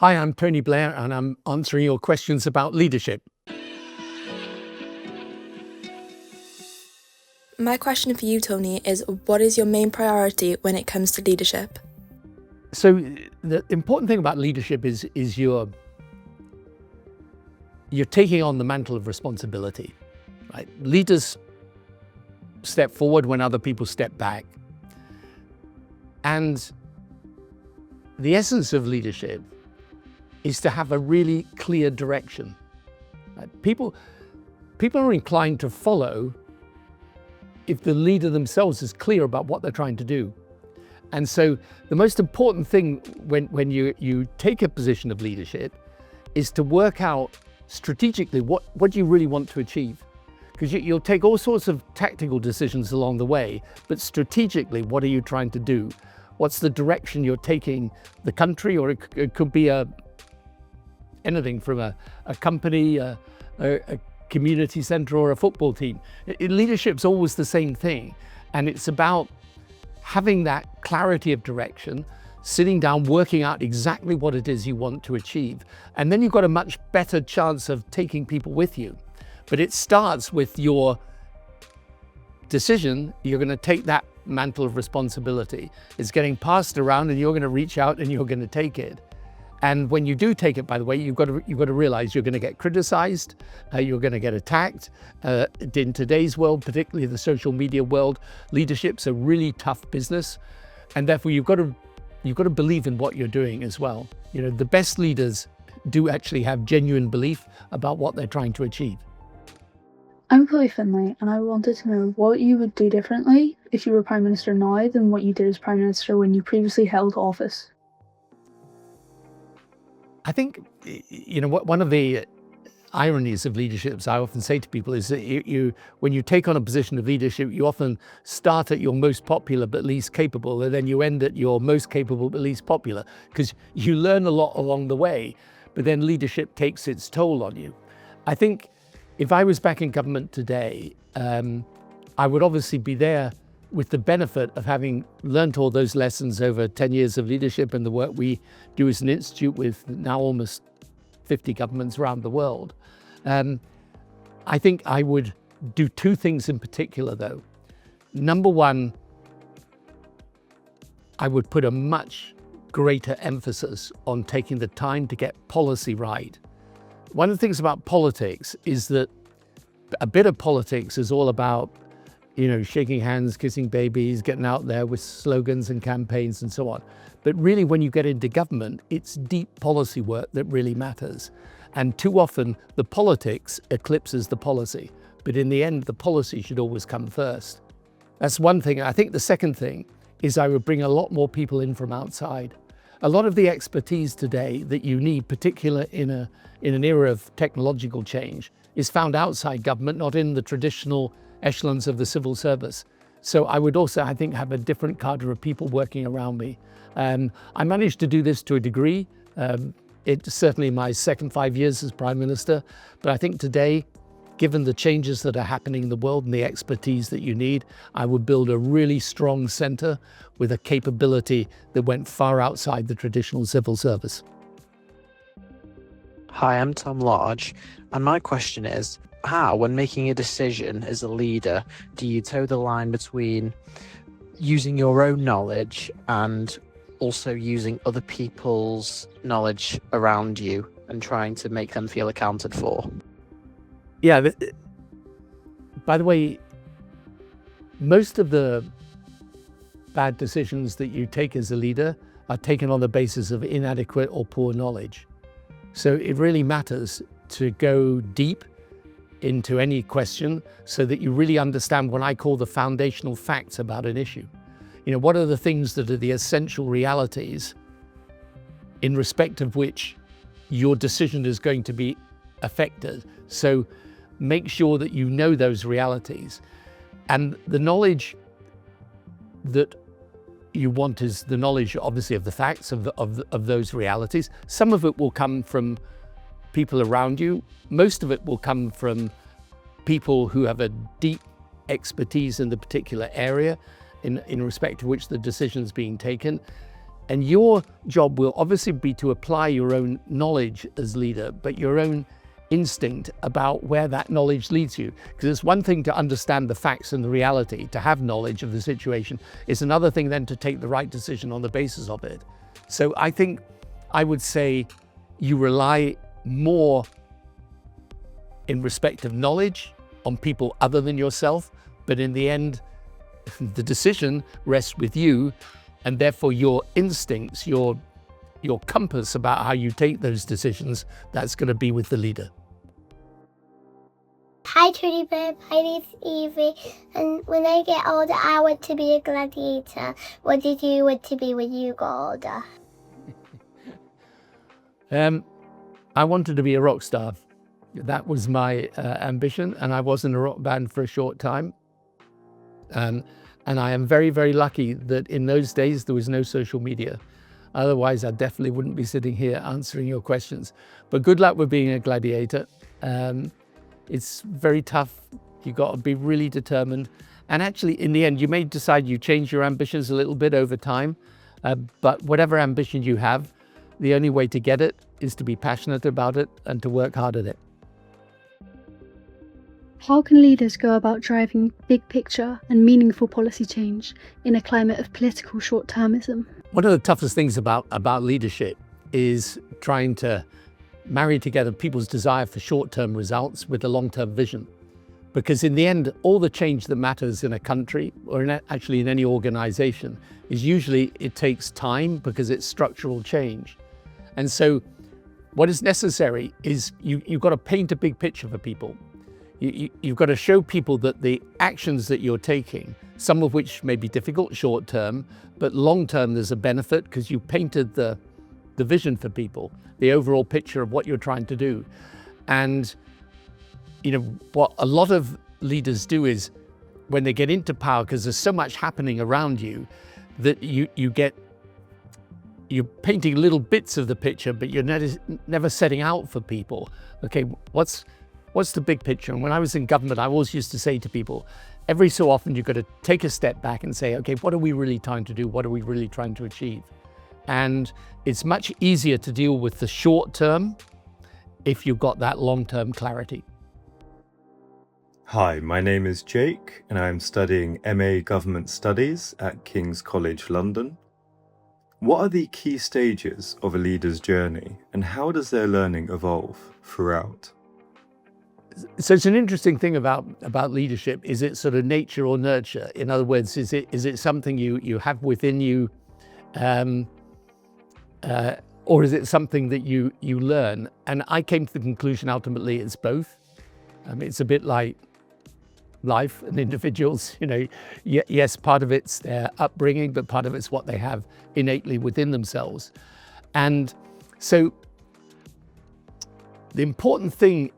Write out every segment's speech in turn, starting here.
Hi, I'm Tony Blair, and I'm answering your questions about leadership. My question for you, Tony, is what is your main priority when it comes to leadership? So the important thing about leadership is you're taking on the mantle of responsibility, right? Leaders step forward when other people step back. And the essence of leadership is to have a really clear direction. Right? People are inclined to follow if the leader themselves is clear about what they're trying to do. And so the most important thing when you take a position of leadership is to work out strategically what do you really want to achieve. Because you'll take all sorts of tactical decisions along the way, but strategically, what are you trying to do? What's the direction you're taking the country, or it could be anything from a company, a community centre or a football team. Leadership's always the same thing. And it's about having that clarity of direction, sitting down, working out exactly what it is you want to achieve. And then you've got a much better chance of taking people with you. But it starts with your decision. You're going to take that mantle of responsibility. It's getting passed around and you're going to reach out and you're going to take it. And when you do take it, by the way, you've got to realize you're going to get criticized, you're going to get attacked. In today's world, particularly the social media world, leadership's a really tough business, and therefore you've got to believe in what you're doing as well. You know, the best leaders do actually have genuine belief about what they're trying to achieve. I'm Chloe Finlay, and I wanted to know what you would do differently if you were Prime Minister now than what you did as Prime Minister when you previously held office. I think, one of the ironies of leadership, as I often say to people, is that when you take on a position of leadership, you often start at your most popular but least capable, and then you end at your most capable but least popular, because you learn a lot along the way, but then leadership takes its toll on you. I think if I was back in government today, I would obviously be there with the benefit of having learnt all those lessons over 10 years of leadership and the work we do as an institute with now almost 50 governments around the world. I think I would do two things in particular, though. Number one, I would put a much greater emphasis on taking the time to get policy right. One of the things about politics is that a bit of politics is all about shaking hands, kissing babies, getting out there with slogans and campaigns and so on. But really, when you get into government, it's deep policy work that really matters. And too often, the politics eclipses the policy. But in the end, the policy should always come first. That's one thing. I think the second thing is I would bring a lot more people in from outside. A lot of the expertise today that you need, particularly in an era of technological change, is found outside government, not in the traditional echelons of the civil service. So I would also, I think, have a different cadre of people working around me. I managed to do this to a degree. It's certainly my second 5 years as Prime Minister. But I think today, given the changes that are happening in the world and the expertise that you need, I would build a really strong centre with a capability that went far outside the traditional civil service. Hi, I'm Tom Large, and my question is, how, when making a decision as a leader, do you toe the line between using your own knowledge and also using other people's knowledge around you and trying to make them feel accounted for? Yeah, by the way, most of the bad decisions that you take as a leader are taken on the basis of inadequate or poor knowledge. So it really matters to go deep into any question so that you really understand what I call the foundational facts about an issue. What are the things that are the essential realities in respect of which your decision is going to be affected? So make sure that you know those realities. And the knowledge that you want is the knowledge, obviously, of the facts of those realities. Some of it will come from people around you. Most of it will come from people who have a deep expertise in the particular area in respect to which the decision is being taken. And your job will obviously be to apply your own knowledge as leader, but your own instinct about where that knowledge leads you. Because it's one thing to understand the facts and the reality, to have knowledge of the situation. It's another thing then to take the right decision on the basis of it. So I think I would say you rely more in respect of knowledge on people other than yourself, but in the end, the decision rests with you, and therefore your instincts, your compass about how you take those decisions, that's going to be with the leader. Hi Trudy Bird, my name's Evie, and when I get older I want to be a gladiator. What did you want to be when you got older? I wanted to be a rock star. That was my ambition, and I was in a rock band for a short time. And I am very, very lucky that in those days there was no social media. Otherwise, I definitely wouldn't be sitting here answering your questions. But good luck with being a gladiator. It's very tough. You've got to be really determined. And actually, in the end, you may decide you change your ambitions a little bit over time. But whatever ambition you have, the only way to get it is to be passionate about it and to work hard at it. How can leaders go about driving big picture and meaningful policy change in a climate of political short-termism? One of the toughest things about leadership is trying to marry together people's desire for short-term results with a long-term vision. Because in the end, all the change that matters in a country, or actually in any organization, is usually it takes time because it's structural change. And so what is necessary is you've got to paint a big picture for people. You've got to show people that the actions that you're taking, some of which may be difficult short term, but long term there's a benefit because you painted the vision for people, the overall picture of what you're trying to do. And what a lot of leaders do is when they get into power, because there's so much happening around you, that you're painting little bits of the picture, but you're never setting out for people. Okay, what's the big picture? And when I was in government, I always used to say to people, every so often you've got to take a step back and say, okay, what are we really trying to do? What are we really trying to achieve? And it's much easier to deal with the short term if you've got that long-term clarity. Hi, my name is Jake, and I'm studying MA Government Studies at King's College London. What are the key stages of a leader's journey, and how does their learning evolve throughout? So it's an interesting thing about leadership. Is it sort of nature or nurture? In other words, is it something you have within you, or is it something that you learn? And I came to the conclusion ultimately it's both. It's a bit like life and individuals. Yes, part of it's their upbringing, but part of it's what they have innately within themselves. And so the important thing,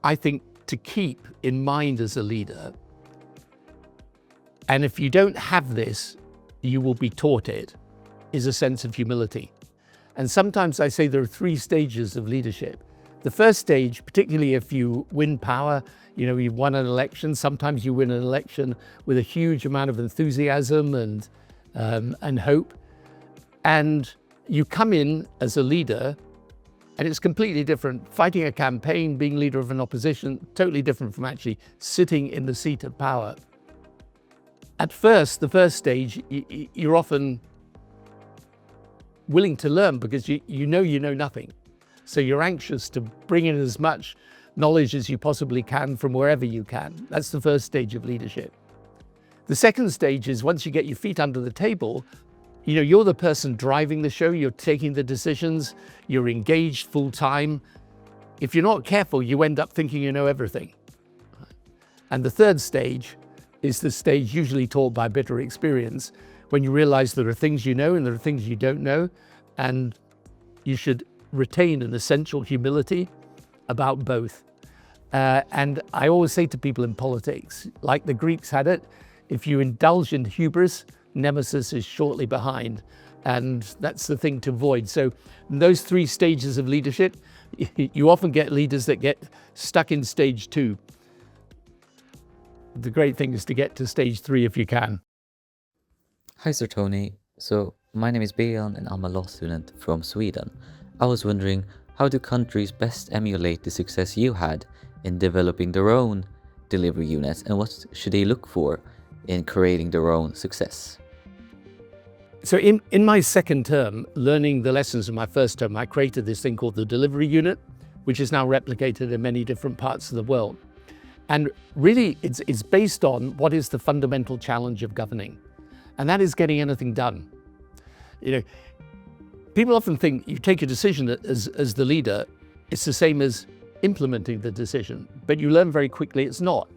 I think, to keep in mind as a leader, and if you don't have this, you will be taught it, is a sense of humility. And sometimes I say there are 3 stages of leadership. The first stage, particularly if you win power, you've won an election, sometimes you win an election with a huge amount of enthusiasm and hope. And you come in as a leader, and it's completely different. Fighting a campaign, being leader of an opposition, totally different from actually sitting in the seat of power. At first, the first stage, you're often willing to learn because you know nothing. So you're anxious to bring in as much knowledge as you possibly can from wherever you can. That's the first stage of leadership. The second stage is once you get your feet under the table, you're the person driving the show, you're taking the decisions, you're engaged full time. If you're not careful, you end up thinking you know everything. And the third stage is the stage usually taught by bitter experience, when you realize there are things you know and there are things you don't know, and you should retain an essential humility about both. And I always say to people in politics, like the Greeks had it, if you indulge in hubris, nemesis is shortly behind. And that's the thing to avoid. So in those 3 stages of leadership, you often get leaders that get stuck in stage 2. The great thing is to get to stage 3 if you can. Hi, Sir Tony. So My name is Björn and I'm a law student from Sweden. I was wondering, how do countries best emulate the success you had in developing their own delivery units, and what should they look for in creating their own success? So in my second term, learning the lessons of my first term, I created this thing called the delivery unit, which is now replicated in many different parts of the world. And really, it's based on what is the fundamental challenge of governing, and that is getting anything done. You know, people often think you take a decision as the leader, it's the same as implementing the decision, but you learn very quickly it's not.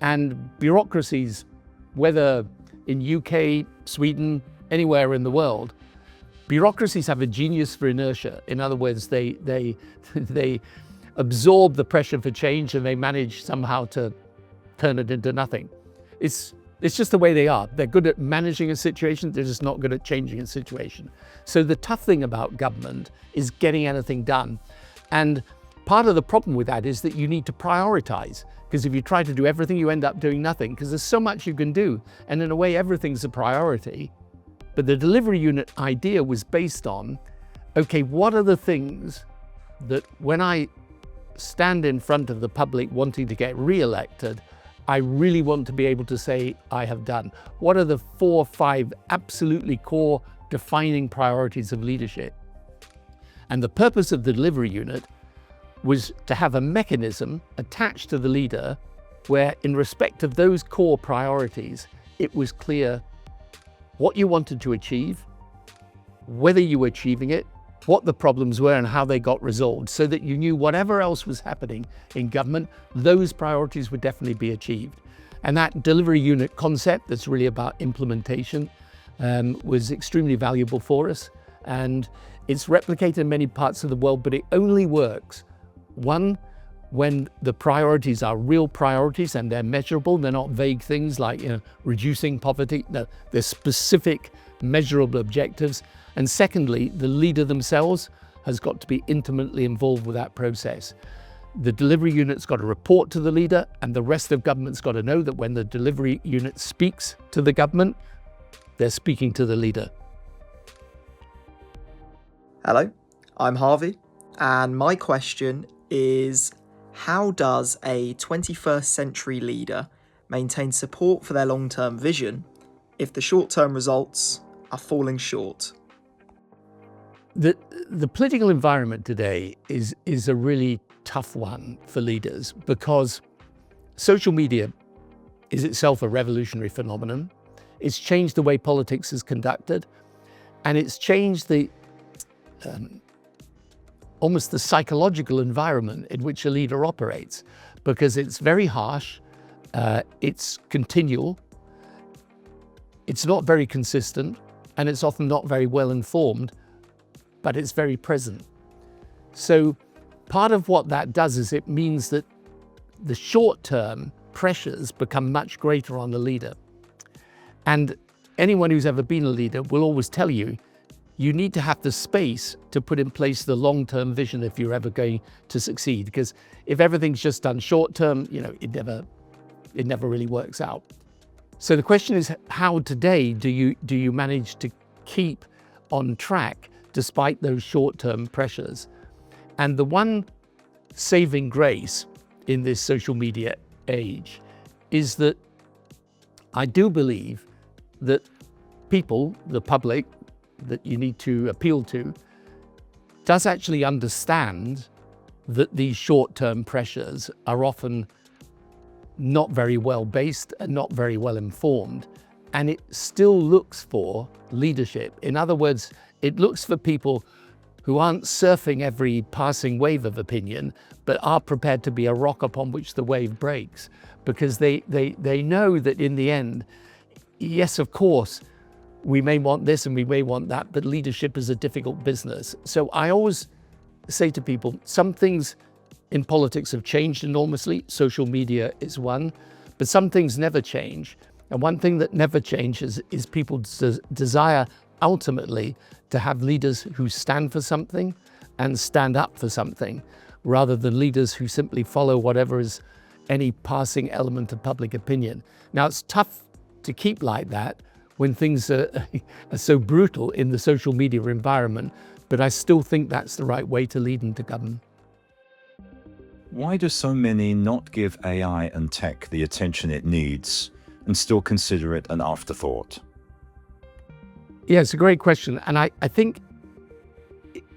And bureaucracies, whether in UK, Sweden, anywhere in the world, bureaucracies have a genius for inertia. In other words, they absorb the pressure for change and they manage somehow to turn it into nothing. It's just the way they are. They're good at managing a situation, they're just not good at changing a situation. So the tough thing about government is getting anything done. And part of the problem with that is that you need to prioritize, because if you try to do everything, you end up doing nothing, because there's so much you can do. And in a way, everything's a priority. But the delivery unit idea was based on, okay, what are the things that when I stand in front of the public wanting to get re-elected, I really want to be able to say I have done? What are the 4 or 5 absolutely core defining priorities of leadership? And the purpose of the delivery unit was to have a mechanism attached to the leader where, in respect of those core priorities, it was clear what you wanted to achieve, whether you were achieving it, what the problems were and how they got resolved, so that you knew whatever else was happening in government, those priorities would definitely be achieved. And that delivery unit concept that's really about implementation was extremely valuable for us. And it's replicated in many parts of the world, but it only works, one, when the priorities are real priorities and they're measurable. They're not vague things like, reducing poverty. No, they're specific, measurable objectives. And secondly, the leader themselves has got to be intimately involved with that process. The delivery unit's got to report to the leader, and the rest of government's got to know that when the delivery unit speaks to the government, they're speaking to the leader. Hello, I'm Harvey, and my question is, how does a 21st century leader maintain support for their long-term vision if the short-term results are falling short? The political environment today is a really tough one for leaders, because social media is itself a revolutionary phenomenon. It's changed the way politics is conducted, and it's changed the almost the psychological environment in which a leader operates, because it's very harsh, it's continual, it's not very consistent, and it's often not very well informed, but it's very present. So part of what that does is it means that the short-term pressures become much greater on the leader. And anyone who's ever been a leader will always tell you, you need to have the space to put in place the long-term vision if you're ever going to succeed. Because if everything's just done short-term, it never really works out. So the question is, how today do you manage to keep on track despite those short-term pressures? And the one saving grace in this social media age is that I do believe that people, the public, that you need to appeal to, does actually understand that these short-term pressures are often not very well based and not very well informed, and it still looks for leadership. In other words, it looks for people who aren't surfing every passing wave of opinion, but are prepared to be a rock upon which the wave breaks, because they know that in the end, yes, of course, we may want this and we may want that, but leadership is a difficult business. So I always say to people, some things in politics have changed enormously. Social media is one, but some things never change. And one thing that never changes is people's desire ultimately to have leaders who stand for something and stand up for something, rather than leaders who simply follow whatever is any passing element of public opinion. Now, it's tough to keep like that when things are so brutal in the social media environment, but I still think that's the right way to lead and to govern. Why do so many not give AI and tech the attention it needs and still consider it an afterthought? Yeah, it's a great question. And I think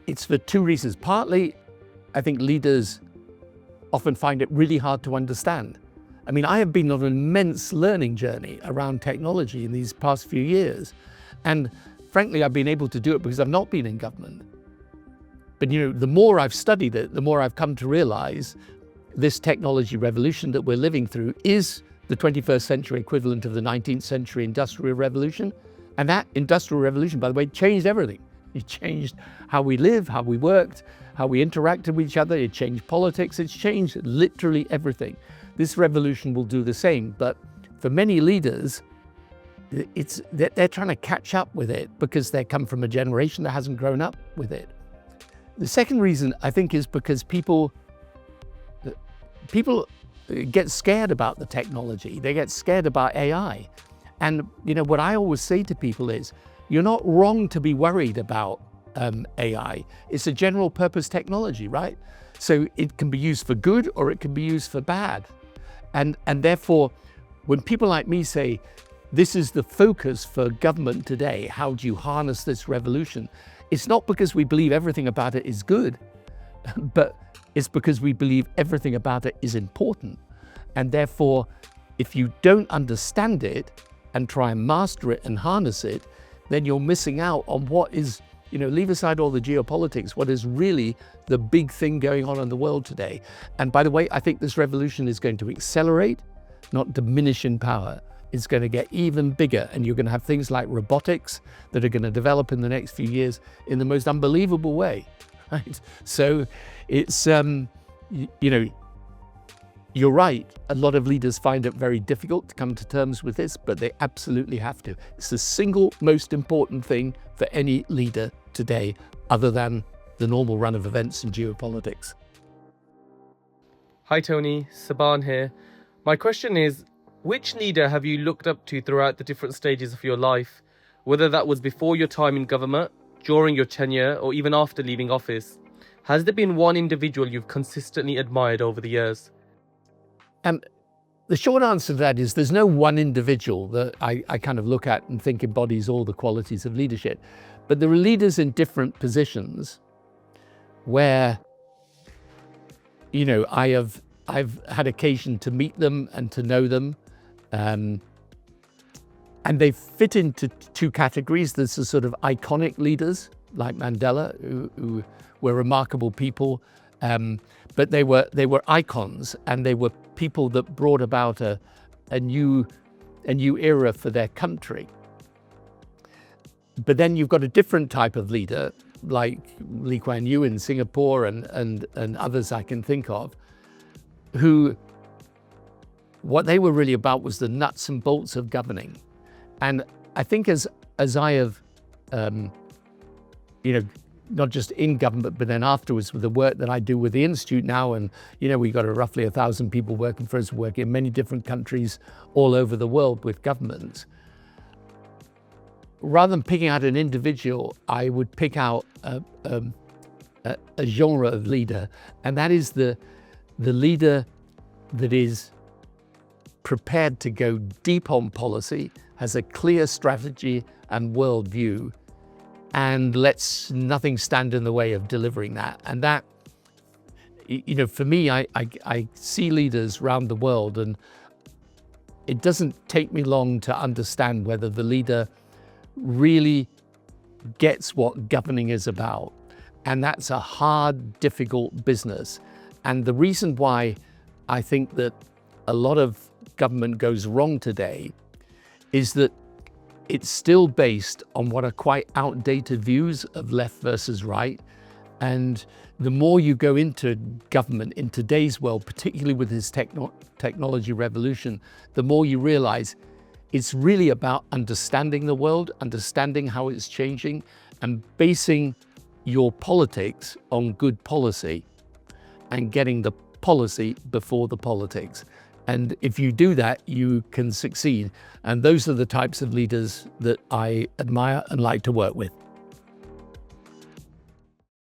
it's for two reasons. Partly, I think leaders often find it really hard to understand. I mean, I have been on an immense learning journey around technology in these past few years. And frankly, I've been able to do it because I've not been in government. But the more I've studied it, the more I've come to realize this technology revolution that we're living through is the 21st century equivalent of the 19th century industrial revolution. And that industrial revolution, by the way, changed everything. It changed how we live, how we worked, how we interacted with each other. It changed politics. It's changed literally everything. This revolution will do the same. But for many leaders, they're trying to catch up with it because they come from a generation that hasn't grown up with it. The second reason, I think, is because people get scared about the technology. They get scared about AI. And what I always say to people is, you're not wrong to be worried about AI. It's a general purpose technology, right? So it can be used for good or it can be used for bad. And therefore, when people like me say, this is the focus for government today, how do you harness this revolution? It's not because we believe everything about it is good, but it's because we believe everything about it is important. And therefore, if you don't understand it and try and master it and harness it, then you're missing out on what is, leave aside all the geopolitics, what is really the big thing going on in the world today. And by the way, I think this revolution is going to accelerate, not diminish in power. It's going to get even bigger, and you're going to have things like robotics that are going to develop in the next few years in the most unbelievable way, right? So it's, you're right. A lot of leaders find it very difficult to come to terms with this, but they absolutely have to. It's the single most important thing for any leader today, other than the normal run of events in geopolitics. Hi Tony, Saban here. My question is, which leader have you looked up to throughout the different stages of your life, whether that was before your time in government, during your tenure, or even after leaving office? Has there been one individual you've consistently admired over the years? The short answer to that is there's no one individual that I kind of look at and think embodies all the qualities of leadership. But there are leaders in different positions where, I've had occasion to meet them and to know them. And they fit into two categories. There's the sort of iconic leaders like Mandela, who were remarkable people, but they were icons, and they were people that brought about a new era for their country. But then you've got a different type of leader, like Lee Kuan Yew in Singapore and others I can think of, who what they were really about was the nuts and bolts of governing. And I think as I have, not just in government, but then afterwards with the work that I do with the Institute now, and we've got roughly 1,000 people working for us, working in many different countries all over the world with governments. Rather than picking out an individual, I would pick out a genre of leader, and that is the leader that is prepared to go deep on policy, has a clear strategy and worldview, and lets nothing stand in the way of delivering that. And that, for me, I see leaders around the world, and it doesn't take me long to understand whether the leader really gets what governing is about. And that's a hard, difficult business. And the reason why I think that a lot of government goes wrong today is that it's still based on what are quite outdated views of left versus right. And the more you go into government in today's world, particularly with this technology revolution, the more you realize it's really about understanding the world, understanding how it's changing, and basing your politics on good policy and getting the policy before the politics. And if you do that, you can succeed. And those are the types of leaders that I admire and like to work with.